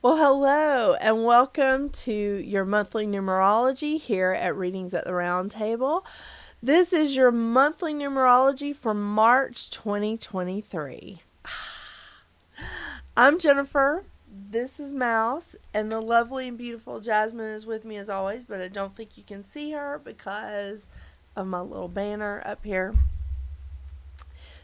Well, hello, and welcome to your monthly numerology here at Readings at the Round Table. This is your monthly numerology for March 2023. I'm Jennifer. This is Mouse, and the lovely and beautiful Jasmine is with me as always, but I don't think you can see her because of my little banner up here.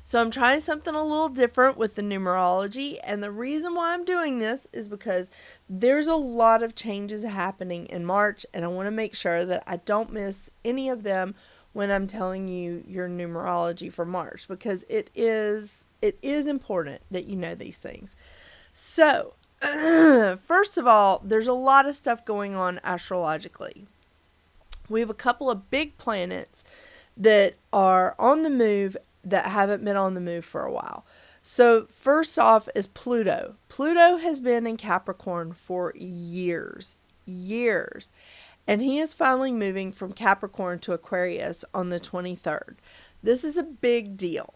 So I'm trying something a little different with the numerology, and the reason why I'm doing this is because there's a lot of changes happening in March, and I want to make sure that I don't miss any of them when I'm telling you your numerology for March, because it is important that you know these things. So, first of all, there's a lot of stuff going on astrologically. We have a couple of big planets that are on the move that haven't been on the move for a while. So first off is Pluto. Pluto has been in Capricorn for years. And he is finally moving from Capricorn to Aquarius on the 23rd. This is a big deal.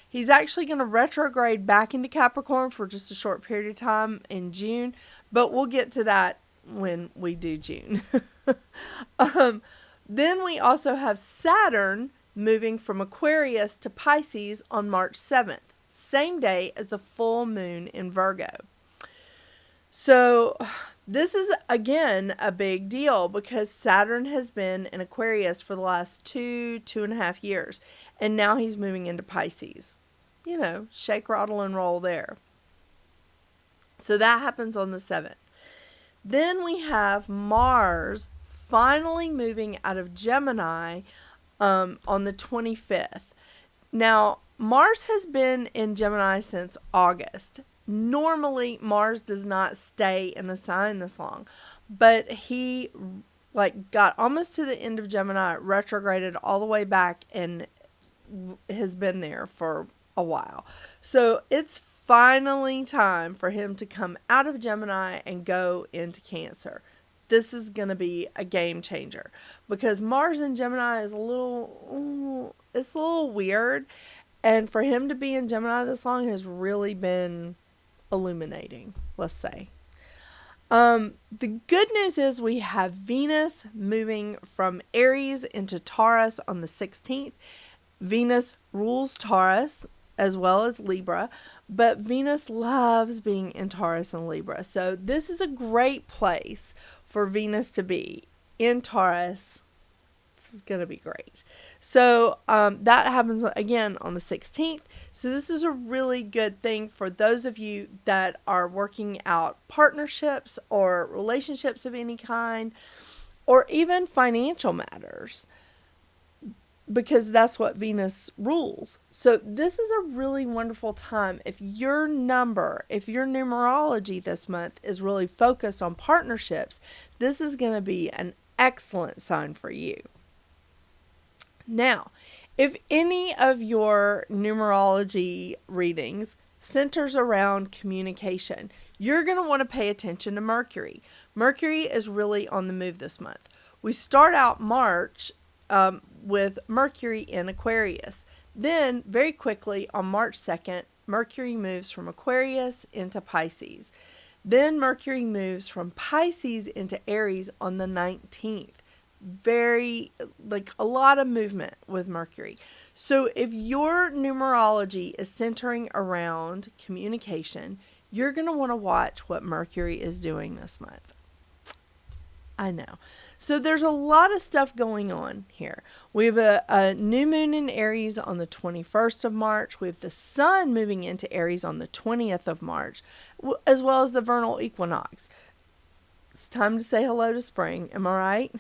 He's actually going to retrograde back into Capricorn for just a short period of time in June, but we'll get to that when we do June. Then we also have Saturn moving from Aquarius to Pisces on March 7th, same day as the full moon in Virgo. So this is, again, a big deal because Saturn has been in Aquarius for the last 2.5 years, and now he's moving into Pisces. You know, shake, rattle, and roll there. So that happens on the 7th. Then we have Mars finally moving out of Gemini on the 25th. Now, Mars has been in Gemini since August. Normally, Mars does not stay in a sign this long, but he got almost to the end of Gemini, retrograded all the way back, and has been there for a while. So it's finally time for him to come out of Gemini and go into Cancer. This is going to be a game changer because Mars in Gemini is a little weird. And for him to be in Gemini this long has really been illuminating, let's say. The good news is we have Venus moving from Aries into Taurus on the 16th. Venus rules Taurus as well as Libra, but Venus loves being in Taurus and Libra. So this is a great place for Venus to be in Taurus. This is going to be great. So that happens again on the 16th. So this is a really good thing for those of you that are working out partnerships or relationships of any kind, or even financial matters, because that's what Venus rules. So this is a really wonderful time. If your numerology this month is really focused on partnerships, this is going to be an excellent sign for you. Now, if any of your numerology readings centers around communication, you're going to want to pay attention to Mercury. Mercury is really on the move this month. We start out March with Mercury in Aquarius. Then, very quickly, on March 2nd, Mercury moves from Aquarius into Pisces. Then Mercury moves from Pisces into Aries on the 19th. A lot of movement with Mercury. So if your numerology is centering around communication, you're going to want to watch what Mercury is doing this month. I know. So there's a lot of stuff going on here. We have a new moon in Aries on the 21st of March. We have the sun moving into Aries on the 20th of March, as well as the vernal equinox. It's time to say hello to spring. Am I right?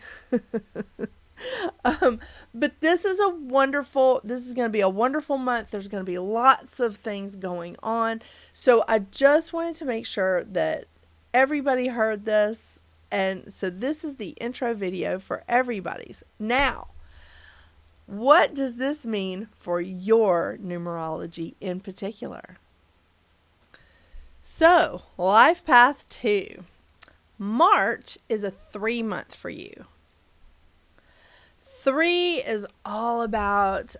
But this is going to be a wonderful month. There's going to be lots of things going on. So I just wanted to make sure that everybody heard this. And so this is the intro video for everybody's. Now, what does this mean for your numerology in particular? So, life path 2. March is a 3-month for you. 3 is all about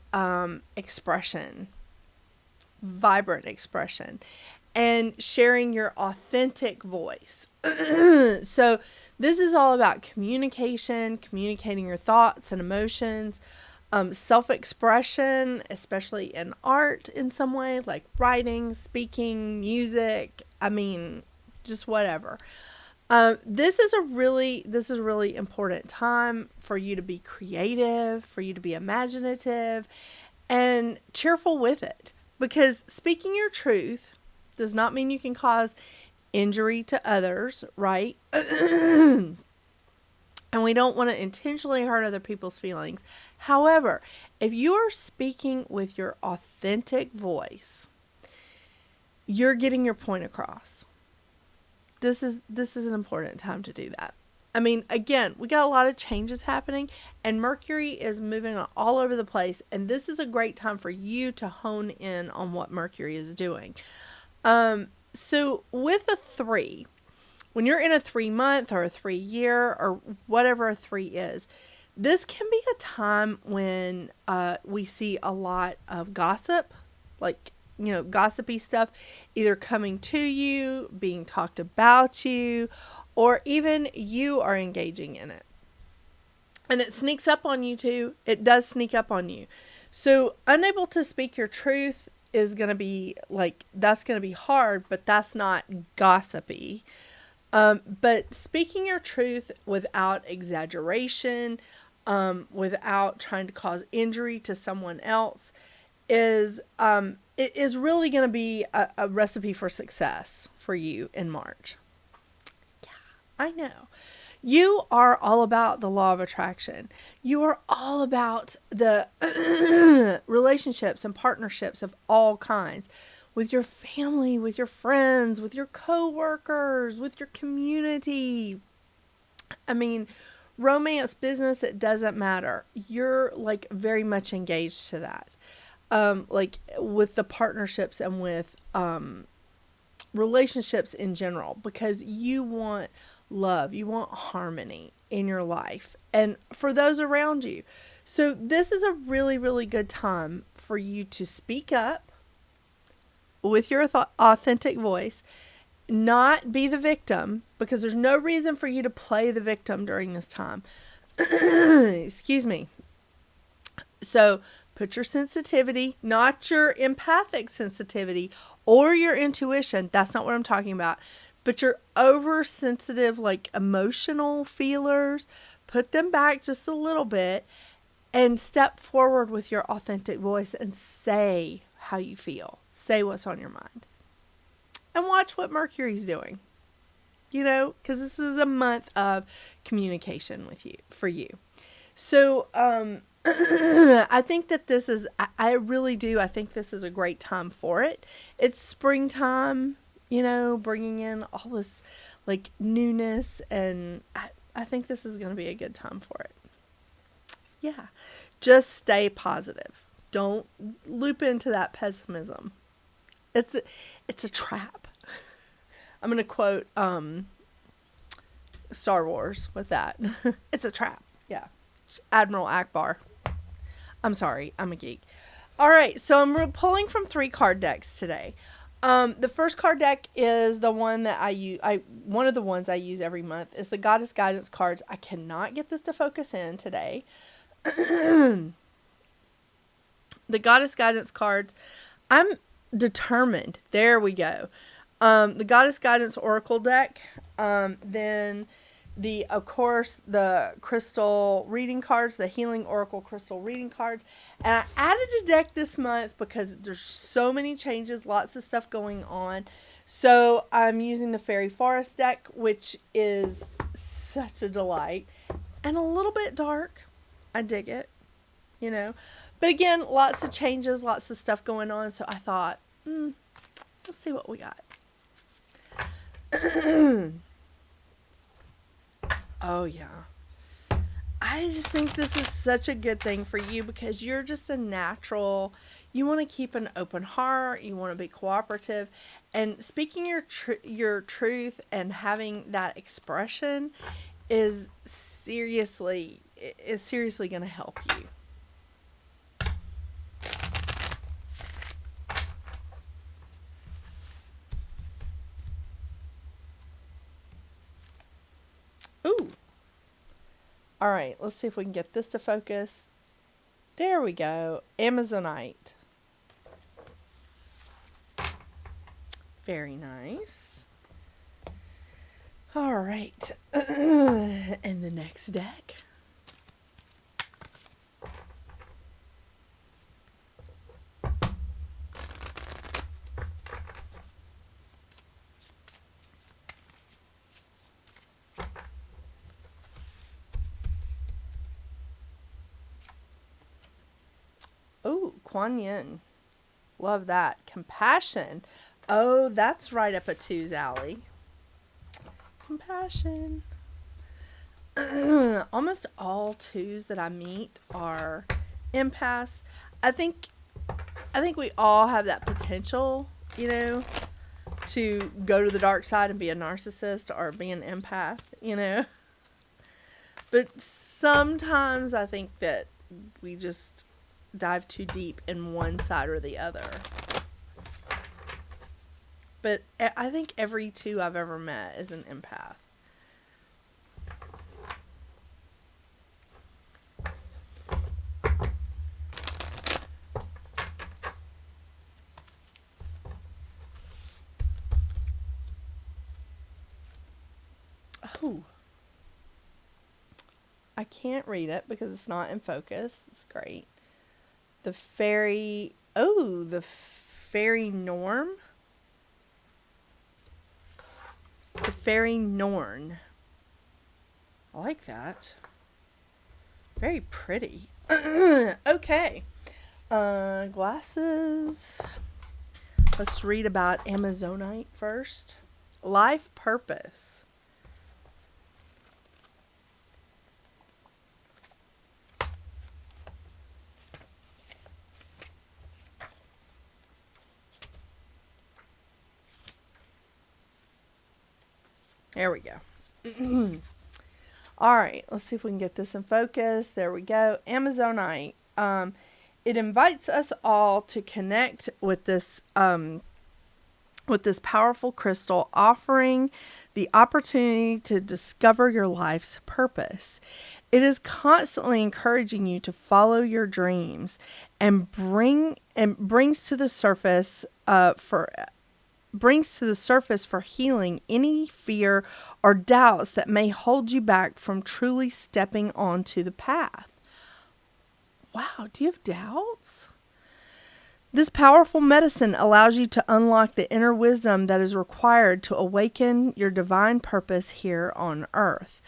expression, vibrant expression. and sharing your authentic voice. So this is all about communication, communicating your thoughts and emotions, self-expression, especially in art in some way, like writing, speaking, music. I mean, just whatever. This is a really important time for you to be creative, for you to be imaginative, and cheerful with it. Because speaking your truth does not mean you can cause injury to others, right? And we don't want to intentionally hurt other people's feelings. However, if you are speaking with your authentic voice, you're getting your point across. This is an important time to do that. I mean, again, we got a lot of changes happening, and Mercury is moving all over the place, and this is a great time for you to hone in on what Mercury is doing. So with a 3, when you're in a 3-month or a 3-year or whatever a 3 is, this can be a time when we see a lot of gossip, like, gossipy stuff, either coming to you, being talked about you, or even you are engaging in it. And it sneaks up on you too. It does sneak up on you. So unable to speak your truth is going to be that's going to be hard, but that's not gossipy. But speaking your truth without exaggeration, without trying to cause injury to someone else is really going to be a recipe for success for you in March. Yeah, I know. You are all about the law of attraction. You are all about the relationships and partnerships of all kinds, with your family, with your friends, with your coworkers, with your community. I mean, romance, business, it doesn't matter. You're very much engaged to that. With the partnerships and with relationships in general, because you want love, you want harmony in your life and for those around you. So this is a really, really good time for you to speak up with your authentic voice, not be the victim, because there's no reason for you to play the victim during this time. Excuse me. So put your sensitivity, not your empathic sensitivity or your intuition. That's not what I'm talking about. But your oversensitive, emotional feelers, put them back just a little bit and step forward with your authentic voice and say how you feel. Say what's on your mind. And watch what Mercury's doing. Because this is a month of communication for you. So, I think that this is, I really do. I think this is a great time for it. It's springtime, bringing in all this newness, and I think this is going to be a good time for it. Yeah. Just stay positive. Don't loop into that pessimism. It's a trap. I'm going to quote Star Wars with that. It's a trap. Yeah. Admiral Akbar. I'm sorry. I'm a geek. All right. So I'm pulling from 3 card decks today. The first card deck is the one that I use. One of the ones I use every month is the Goddess Guidance cards. I cannot get this to focus in today. The Goddess Guidance cards. I'm determined. There we go. The Goddess Guidance Oracle deck. Then of course, the crystal reading cards, the Healing Oracle crystal reading cards. And I added a deck this month because there's so many changes, lots of stuff going on. So I'm using the Fairy Forest deck, which is such a delight and a little bit dark. I dig it, But again, lots of changes, lots of stuff going on. So I thought, let's see what we got. Oh, yeah. I just think this is such a good thing for you because you're just a natural. You want to keep an open heart. You want to be cooperative. And speaking your truth and having that expression is seriously going to help you. All right, let's see if we can get this to focus. There we go. Amazonite. Very nice. All right. And the next deck. Oh, Kuan Yin. Love that. Compassion. Oh, that's right up a two's alley. Compassion. Almost all twos that I meet are empaths. I think we all have that potential, you know, to go to the dark side and be a narcissist or be an empath, you know. But sometimes I think that we just dive too deep in one side or the other. But I think every two I've ever met is an empath. Oh. I can't read it because it's not in focus. It's great. The Faery. Oh, the Faery Norm. The Faery Norn. I like that. Very pretty. Okay. Glasses. Let's read about Amazonite first. Life purpose. There we go. All right, let's see if we can get this in focus. There we go. Amazonite. It invites us all to connect with this powerful crystal, offering the opportunity to discover your life's purpose. It is constantly encouraging you to follow your dreams and brings to the surface for healing any fear or doubts that may hold you back from truly stepping onto the path. Wow, do you have doubts? This powerful medicine allows you to unlock the inner wisdom that is required to awaken your divine purpose here on earth,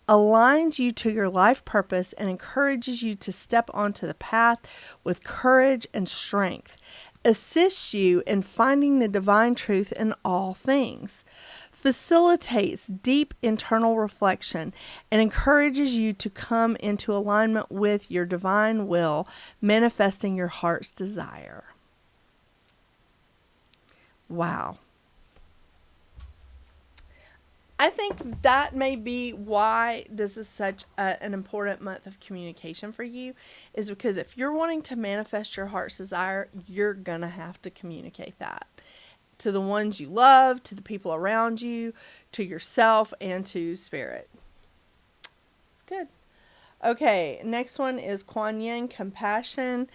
aligns you to your life purpose, and encourages you to step onto the path with courage and strength, assists you in finding the divine truth in all things, facilitates deep internal reflection, and encourages you to come into alignment with your divine will, manifesting your heart's desire. Wow. I think that may be why this is such an important month of communication for you, is because if you're wanting to manifest your heart's desire, you're going to have to communicate that to the ones you love, to the people around you, to yourself, and to spirit. It's good. Okay, next one is Kuan Yin, compassion.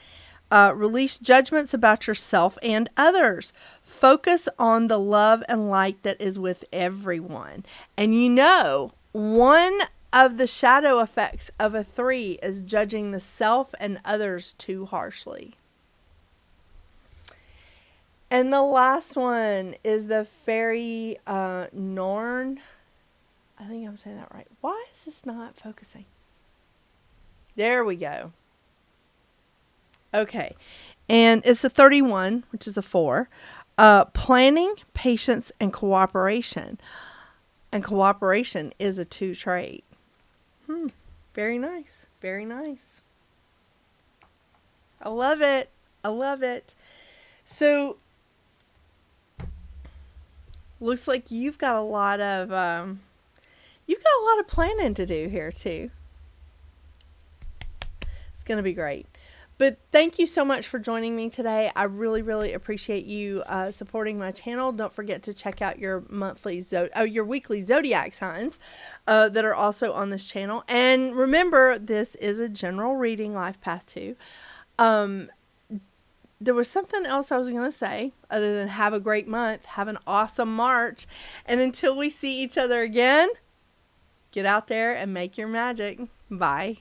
Release judgments about yourself and others. Focus on the love and light that is with everyone. And you know, one of the shadow effects of a 3 is judging the self and others too harshly. And the last one is the Faery Norn. I think I'm saying that right. Why is this not focusing? There we go. Okay, and it's a 31, which is a 4. Planning, patience, and cooperation. And cooperation is a 2 trait. Very nice. Very nice. I love it. I love it. So, looks like you've got a lot of planning to do here too. It's going to be great. But thank you so much for joining me today. I really, really appreciate you supporting my channel. Don't forget to check out your your weekly zodiac signs that are also on this channel. And remember, this is a general reading, Life Path 2. There was something else I was going to say other than have a great month, have an awesome March. And until we see each other again, get out there and make your magic. Bye.